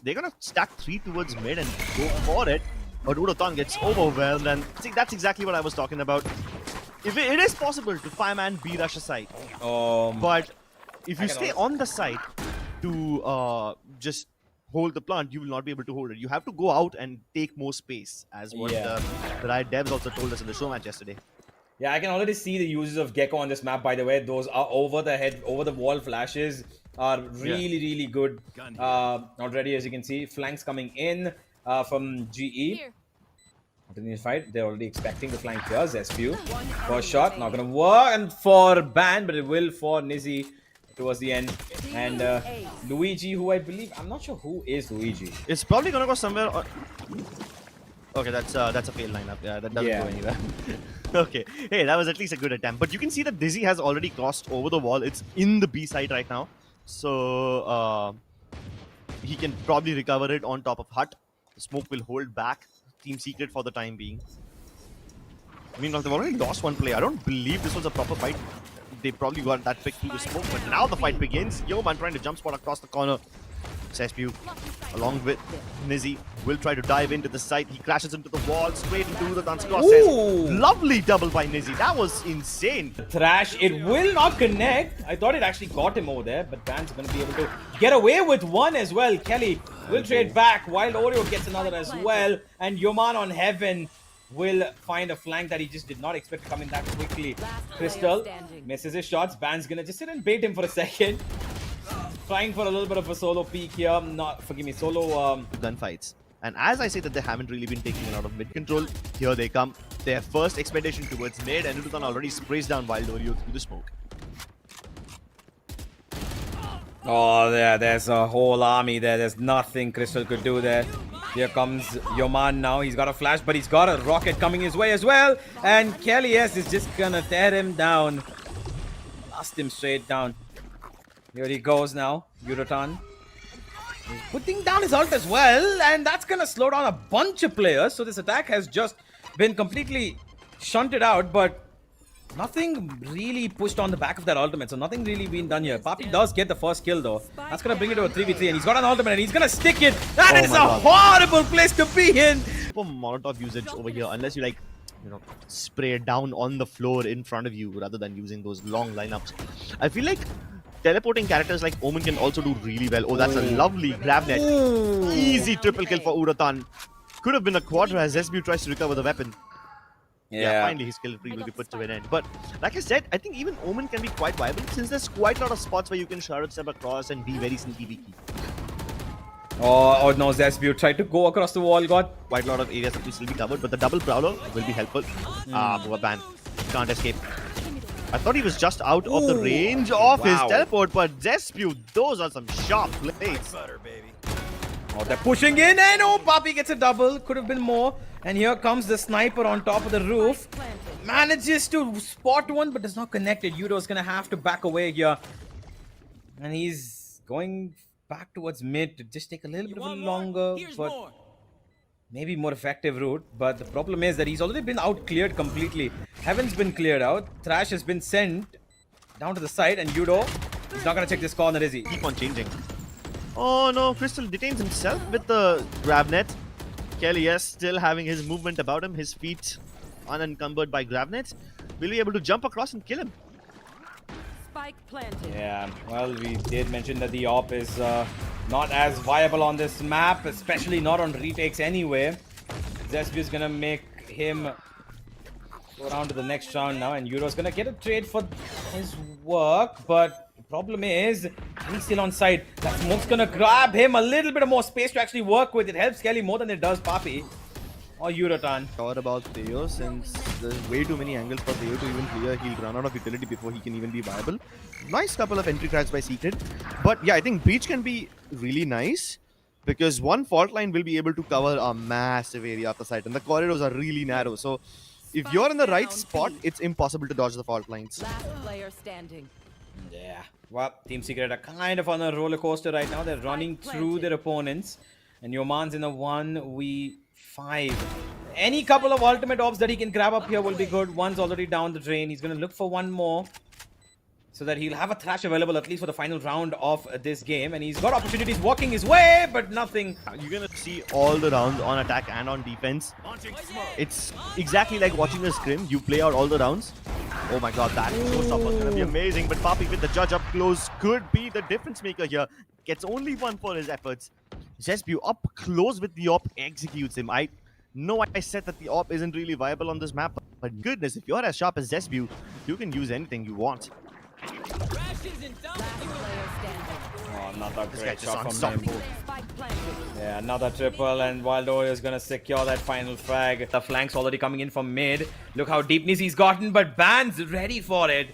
They're gonna stack 3 towards mid and go for it, but Udotan gets overwhelmed, and see, that's exactly what I was talking about. If it is possible to 5-man B rush a site, but if you stay on the site to just hold the plant, you will not be able to hold it. You have to go out and take more space, as what the Riot devs also told us in the show match yesterday. Yeah, I can already see the uses of Gecko on this map, by the way. Those are over the head, over the wall flashes are really good already, as you can see. Flanks coming in from GE. Continuous fight. They're already expecting the flank here. Zespew. First shot, not going to work. And for Ban, but it will for Nizzy towards the end. And Luigi, who I believe, I'm not sure who is Luigi. It's probably going to go somewhere. Okay, that's a fail lineup. Yeah, that doesn't go anywhere. Okay, hey, that was at least a good attempt. But you can see that Dizzy has already crossed over the wall. It's in the B side right now. So he can probably recover it on top of Hut. The smoke will hold back Team Secret for the time being. I mean, they've already lost one play. I don't believe this was a proper fight. They probably got that pick through the smoke. But now the fight begins. Yeoman trying to jump spot across the corner. Zespew, along with Nizzy, will try to dive into the site. He crashes into the wall, straight into the dance process. Lovely double by Nizzy. That was insane. Thrash, it will not connect. I thought it actually got him over there, but Dan's going to be able to get away with one as well. Kelly will trade back. Wild Oreo gets another as well. And Yoman on Heaven will find a flank that he just did not expect to come in that quickly. Crystal misses his shots. Ban's going to just sit and bait him for a second. Trying for a little bit of a solo peek here. Solo gunfights. And as I say that they haven't really been taking it out of mid control, here they come. Their first expedition towards mid, and Udotan already sprays down Wild Oreo through the smoke. Oh, there's a whole army there. There's nothing Crystal could do there. Here comes Yoman now. He's got a flash, but he's got a rocket coming his way as well. And Kelly S is just gonna tear him down. Blast him straight down. Here he goes now, Udotan. He's putting down his ult as well, and that's gonna slow down a bunch of players. So this attack has just been completely shunted out, but nothing really pushed on the back of that ultimate. So nothing really been done here. Papi does get the first kill though. That's gonna bring it to a 3v3, and he's got an ultimate and he's gonna stick it. That is a horrible place to be in. For Molotov usage over here, unless you spray it down on the floor in front of you rather than using those long lineups. I feel like teleporting characters like Omen can also do really well. Oh, that's a lovely grab net. Easy triple kill for Udotan. Could have been a quadra as Zespew tries to recover the weapon. Yeah, finally his kill tree will be put to an end. But like I said, I think even Omen can be quite viable since there's quite a lot of spots where you can shard step across and be very sneaky beaky. Oh no, Zespew tried to go across the wall, got quite a lot of areas that will still be covered, but the double prowler will be helpful. Poor Ban can't escape. I thought he was just out of the range of his teleport, but Zespew, those are some sharp plays. Oh, they're pushing in, and oh, Papi gets a double. Could have been more. And here comes the sniper on top of the roof. Manages to spot one, but does not connect it. Yudo's gonna have to back away here. And he's going back towards mid to just take a little bit of a longer, but maybe more effective route. But the problem is that he's already been out cleared completely. Heaven's been cleared out. Thrash has been sent down to the side, and Yudo, he's not gonna check this corner, is he? Keep on changing. Oh no, Crystal detains himself with the grab net. Kelly, yes, still having his movement about him, his feet unencumbered by grab nets. Will be able to jump across and kill him. Spike planted. Yeah, well, we did mention that the op is not as viable on this map, especially not on retakes anyway. Zespew is gonna make him go around to the next round now, and Euro's gonna get a trade for his work, but the problem is he's still on side. That smoke's gonna grab him a little bit of more space to actually work with. It helps Kelly more than it does Papi or Udotan. Thought about Theo, since there's way too many angles for Theo to even clear. He'll run out of utility before he can even be viable. Nice couple of entry cracks by Secret. But yeah, I think Breach can be really nice because one fault line will be able to cover a massive area of the site, and the corridors are really narrow. So if you're in the right spot, it's impossible to dodge the fault lines. Last player standing. Yeah, well, Team Secret are kind of on a roller coaster right now. They're running through their opponents, and Yoman's in a 1v5. Any couple of ultimate orbs that he can grab up here will be good. One's already down the drain. He's going to look for one more. so that he'll have a thrash available at least for the final round of this game. And he's got opportunities walking his way, but nothing. You're gonna see all the rounds on attack and on defense. It's exactly like watching a scrim. You play out all the rounds. Oh my god, that showstopper is gonna be amazing. But Papi with the judge up close could be the difference maker here. Gets only one for his efforts. Zesbu up close with the op, executes him. I know I said that the op isn't really viable on this map, but goodness, if you're as sharp as Zesbu, you can use anything you want. Last player standing. Oh, another This guy great just shot from him. unstoppable. Spike planted. Yeah, another triple, and Waldorio is gonna secure that final frag. The flank's already coming in from mid. Look how deep he's gotten, but Ban's ready for it.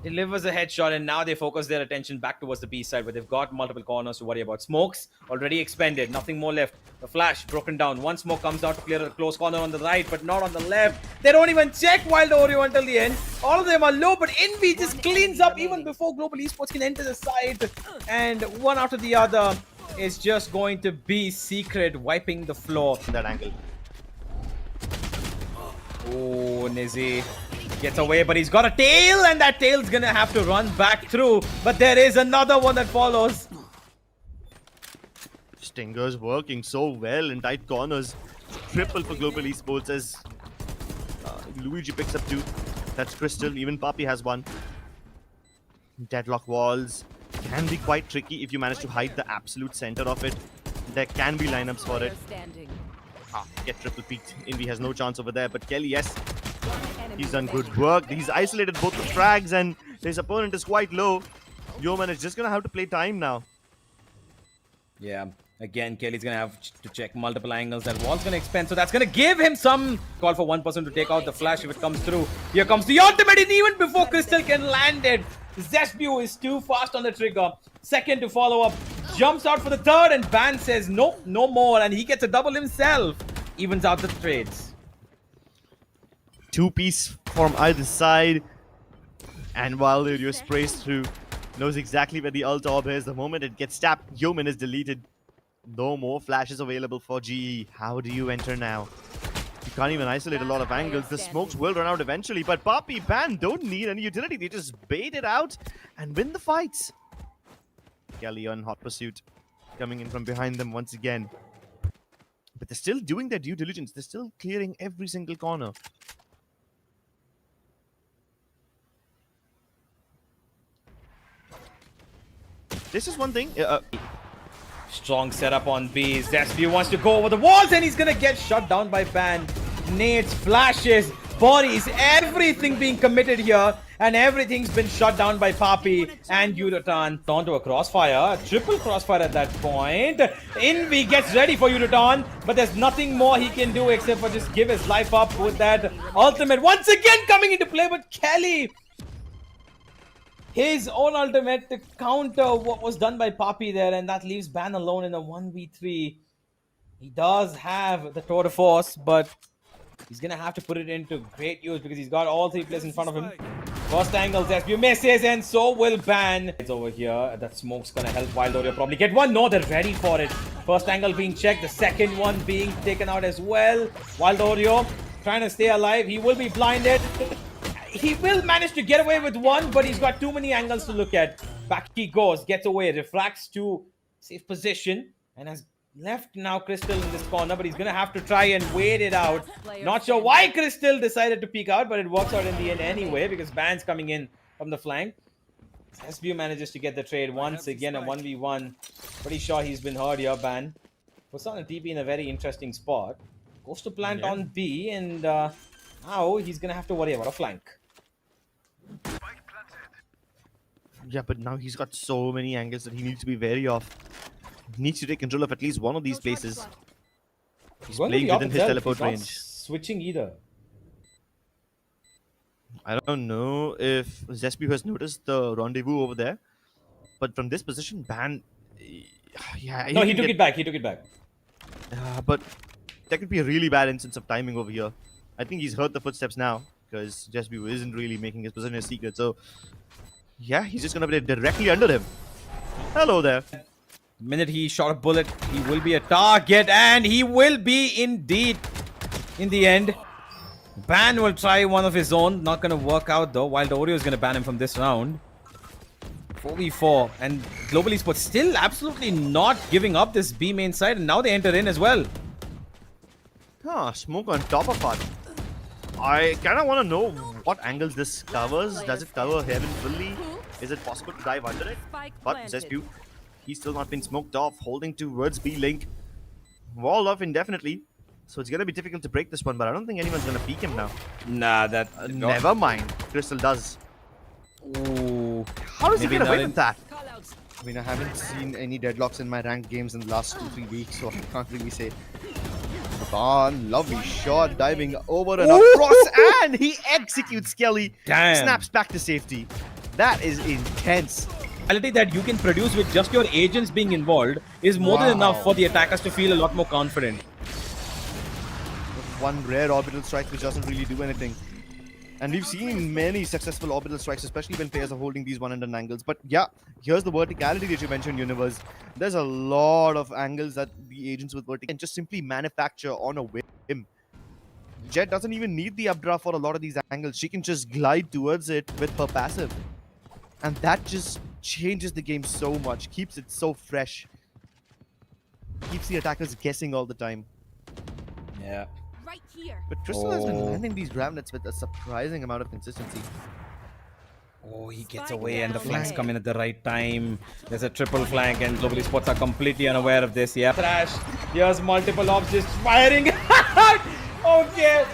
Delivers a headshot, and now they focus their attention back towards the B side, where they've got multiple corners to worry about. Smokes already expended, nothing more left. The flash broken down. One smoke comes out to clear a close corner on the right, but not on the left. They don't even check Waldorio until the end. All of them are low, but Envy just cleans up even before Global Esports can enter the site. And one after the other is just going to be Secret wiping the floor. In that angle. Oh, Nizzy gets away, but he's got a tail, and that tail's gonna have to run back through. But there is another one that follows. Stinger's working so well in tight corners. Triple for Global Esports as Luigi picks up 2. That's Crystal. Even Papi has 1. Deadlock walls can be quite tricky if you manage to hide the absolute center of it. There can be lineups for it. Player standing. Get triple peaked. Invi has no chance over there, but Kelly, yes, One enemy he's done good remaining. work. He's isolated both the frags, and his opponent is quite low. Yeoman is just gonna have to play time now. Yeah, again, Kelly's gonna have to check multiple angles. That wall's gonna expand, so that's gonna give him some call for one person to take out the flash if it comes through. Here comes the ultimate, and even before Crystal can land it, Zesbu is too fast on the trigger. Second to follow up, jumps out for the third, and Ban says nope, no more, and he gets a double himself. Evens out the trades. 2-piece from either side, and while Lurio sprays through, knows exactly where the ult orb is. The moment it gets tapped, Yeoman is deleted. No more flashes available for GE. How do you enter now? You can't even isolate a lot of angles. The smokes will run out eventually, but Papi Ban don't need any utility. They just bait it out and win the fights. Kelly on hot pursuit, coming in from behind them once again. But they're still doing their due diligence. They're still clearing every single corner. This is one thing. Strong setup on B. Zesbu wants to go over the walls, and he's gonna get shut down by Ban. Nades, flashes, bodies, everything being committed here, and everything's been shut down by Papi and Urutan. Onto a crossfire, a triple crossfire at that point. Envy gets ready for Urutan, but there's nothing more he can do except for just give his life up with that ultimate. Once again coming into play, but Kelly, his own ultimate to counter what was done by Papi there, and that leaves Ban alone in a 1v3. He does have the tour de force, but he's gonna have to put it into great use because he's got all 3 players in front of him. First angle, Zesbu misses, and so will Ban. It's over here. That smoke's gonna help Waldorio probably get one. No, they're ready for it. First angle being checked, the second one being taken out as well. Waldorio trying to stay alive. He will be blinded. He will manage to get away with one, but he's got too many angles to look at. Back he goes, gets away, refracts to safe position, and has left now Crystal in this corner, but he's gonna have to try and wait it out. Not sure why Crystal decided to peek out, but it works out in the end anyway because Ban's coming in from the flank. SBU manages to get the trade once again, a 1v1. Pretty sure he's been hurt here, Ban. Puts on a TP in a very interesting spot. Goes to plant on B, and now he's gonna have to worry about a flank. Yeah, but now he's got so many angles that he needs to be wary of. He needs to take control of at least one of these places. He's playing within his teleport range. Switching either. I don't know if Zesbu has noticed the rendezvous over there, but from this position, Ban... Yeah, No, he took it back. He took it back. But that could be a really bad instance of timing over here. I think he's heard the footsteps now, because Zesbu isn't really making his position a secret, so... Yeah, he's just gonna be directly under him. Hello there. The minute he shot a bullet, he will be a target, and he will be indeed in the end. Ban will try one of his own. Not gonna work out though. Waldorio is gonna ban him from this round. 4v4 and Global Esports still absolutely not giving up this B main side, and now they enter in as well. Smoke on top of it. I kind of want to know what angles this covers. Does it cover heaven fully? Is it possible to dive under it? Spike But planted. Zespew, he's still not been smoked off, holding towards B Link. Walled off indefinitely. So it's going to be difficult to break this one, but I don't think anyone's going to peek him now. Nah, that Never mind. Crystal does. Ooh. How does he Maybe get away not with that? Callouts. I mean, I haven't seen any deadlocks in my ranked games in the last 2-3 weeks, so I can't really say. Bon, lovely shot, diving over and across, and he executes Kelly. Damn. Snaps back to safety. That is intense. Quality that you can produce with just your agents being involved is more than enough for the attackers to feel a lot more confident. One rare orbital strike which doesn't really do anything. And we've seen many successful orbital strikes, especially when players are holding these one-handed angles. But yeah, here's the verticality that you mentioned, Universe. There's a lot of angles that the agents with vertical can just simply manufacture on a whim. Jet doesn't even need the updraft for a lot of these angles. She can just glide towards it with her passive. And that just changes the game so much, keeps it so fresh. Keeps the attackers guessing all the time. Yeah. Right here. But Crystal has been Oh. landing these grab nets with a surprising amount of consistency. Oh, he gets Spike away and the down flanks A. come in at the right time. There's a triple flank and Global Esports are completely unaware of this. Yeah. Trash. Here's multiple ops just firing. Okay.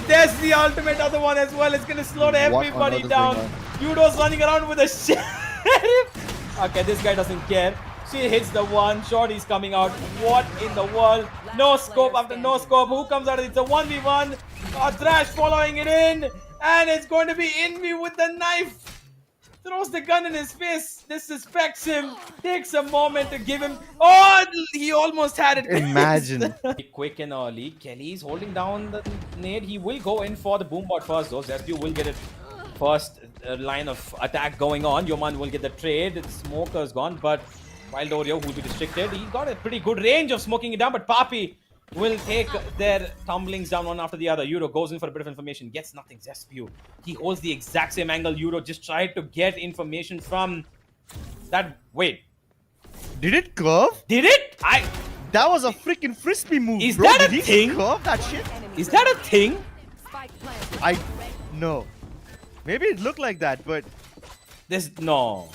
There's the ultimate other one as well. It's going to slow What on everybody earth is down. going Yudo's running around with a sheriff. Okay, this guy doesn't care. She hits the one. Shorty's coming out. What in the world? No scope after no scope. Who comes out? It's a 1v1. Thrash following it in. And it's going to be Envy with the knife. Throws the gun in his face. Disrespects him. Takes a moment to give him. Oh, he almost had it. Imagine. Quick and early. Kelly's holding down the nade. He will go in for the boombot first, though. Zespew will get it first line of attack going on. Yoman will get the trade. Smoker's gone, but Wild Oreo will be restricted. He's got a pretty good range of smoking it down, but Papi will take their tumblings down one after the other. Euro goes in for a bit of information, gets nothing. Zespew, he holds the exact same angle. Euro just tried to get information from that. Wait, Did it curve? did it? That was a freaking frisbee move. Is bro. that a Did he thing? curve that shit? Is that a thing? Spike planted. No. Maybe it looked like that, but There's no.